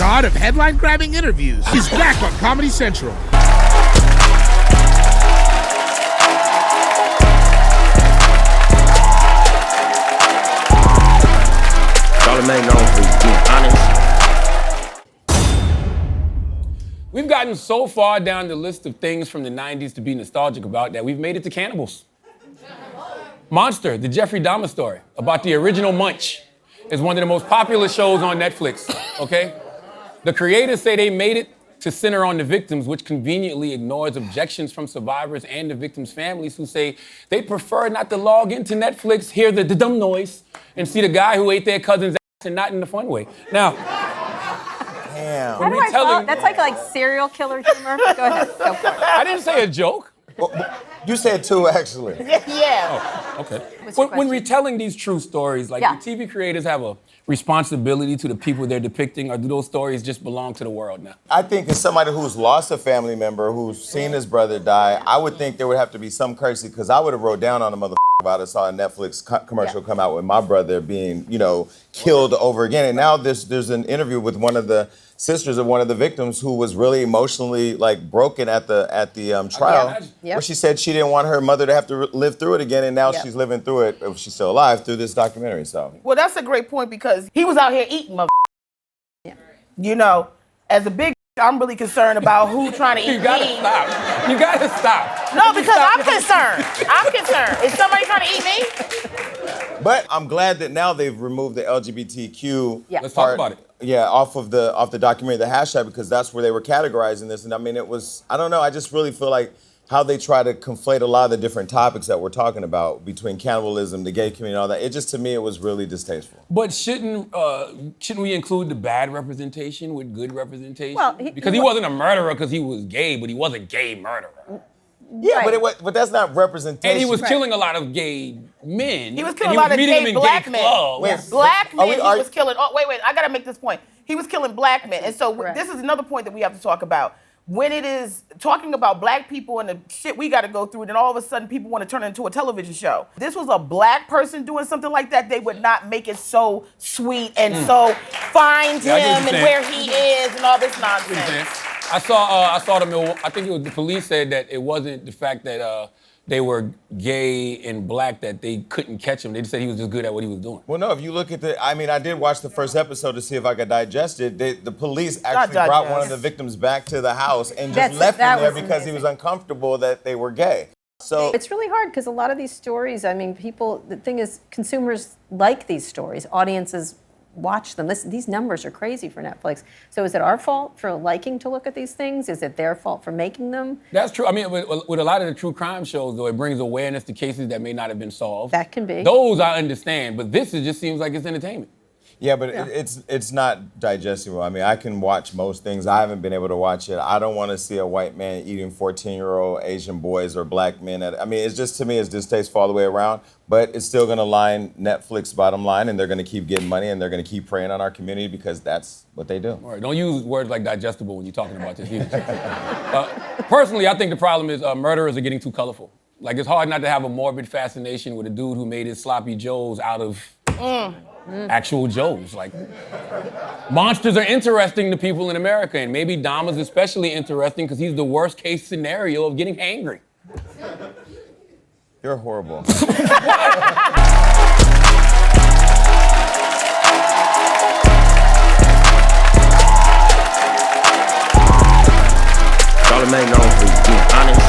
god of headline-grabbing interviews, is back on Comedy Central. Charlamagne known for being honest. We've gotten so far down the list of things from the 90s to be nostalgic about that we've made it to cannibals. Monster, the Jeffrey Dahmer story about the original Munch, is one of the most popular shows on Netflix, okay? The creators say they made it to center on the victims, which conveniently ignores objections from survivors and the victims' families who say they prefer not to log into Netflix, hear the dumb noise, and see the guy who ate their cousin's ass and not in the fun way. Now, damn. How do I follow? That's like serial killer humor. Go ahead, go for it. I didn't say a joke. Well, you said two, actually. Yeah. Oh, okay. What's your When question? retelling these true stories, like, Yeah. do TV creators have a responsibility to the people they're depicting, or do those stories just belong to the world now? I think as somebody who's lost a family member, who's seen his brother die, I would think there would have to be some courtesy, because I would have wrote down on a motherfucker if I saw a Netflix commercial come out with my brother being, killed over again. And now there's an interview with one of the sisters of one of the victims who was really emotionally broken at the trial, where she said she didn't want her mother to have to live through it again, and now she's living through it, if she's still alive, through this documentary. So, well, that's a great point, because he was out here eating, as a big, I'm really concerned about who trying to eat You gotta me. stop. You gotta stop. No, because I'm concerned. I'm concerned. Is somebody trying to eat me? but I'm glad that now they've removed the LGBTQ Yeah. Let's talk about it. Yeah, off the documentary, the hashtag, because that's where they were categorizing this. And I mean, it was, I don't know, I just really feel like how they try to conflate a lot of the different topics that we're talking about between cannibalism, the gay community, and all that. It just, to me, it was really distasteful. But shouldn't we include the bad representation with good representation? Well, because he wasn't a murderer because he was gay, but he was a gay murderer. Yeah, Right. but that's not representation. And he was killing a lot of gay men. He was and killing a lot of meeting them gay in black gay men. clubs. Wait, Black are men, we- he was killing. Oh, wait, I gotta make this point. He was killing black men. And so Correct. this is another point that we have to talk about. When it is talking about black people and the shit we gotta go through, then all of a sudden people want to turn it into a television show. This was a black person doing something like that, they would not make it so sweet and so find Yeah, I get what him you're and saying. where he is and all this nonsense. I saw I think it was the police said that it wasn't the fact that they were gay and black that they couldn't catch him. They just said he was just good at what he was doing. Well, no, if you look at I did watch the first episode to see if I could digest it. The police actually brought one of the victims back to the house and just left him there because he was uncomfortable that they were gay. So It's really hard because a lot of these stories, the thing is, consumers like these stories. Audiences watch them. These numbers are crazy for Netflix. So is it our fault for liking to look at these things? Is it their fault for making them? That's true. I mean, with a lot of the true crime shows, though, it brings awareness to cases that may not have been solved. That can be. Those I understand, but this just seems like it's entertainment. yeah, but it's not digestible. I mean, I can watch most things. I haven't been able to watch it. I don't want to see a white man eating 14-year-old Asian boys or black men. It's just, to me, it's distasteful all the way around. But it's still going to line Netflix bottom line, and they're going to keep getting money, and they're going to keep preying on our community because that's what they do. All right, don't use words like digestible when you're talking about this either. Personally, I think the problem is murderers are getting too colorful. Like, it's hard not to have a morbid fascination with a dude who made his sloppy joes out of actual joes. Like, monsters are interesting to people in America, and maybe Dahmer's especially interesting because he's the worst case scenario of getting angry. You're horrible. Charlamagne known for being honest.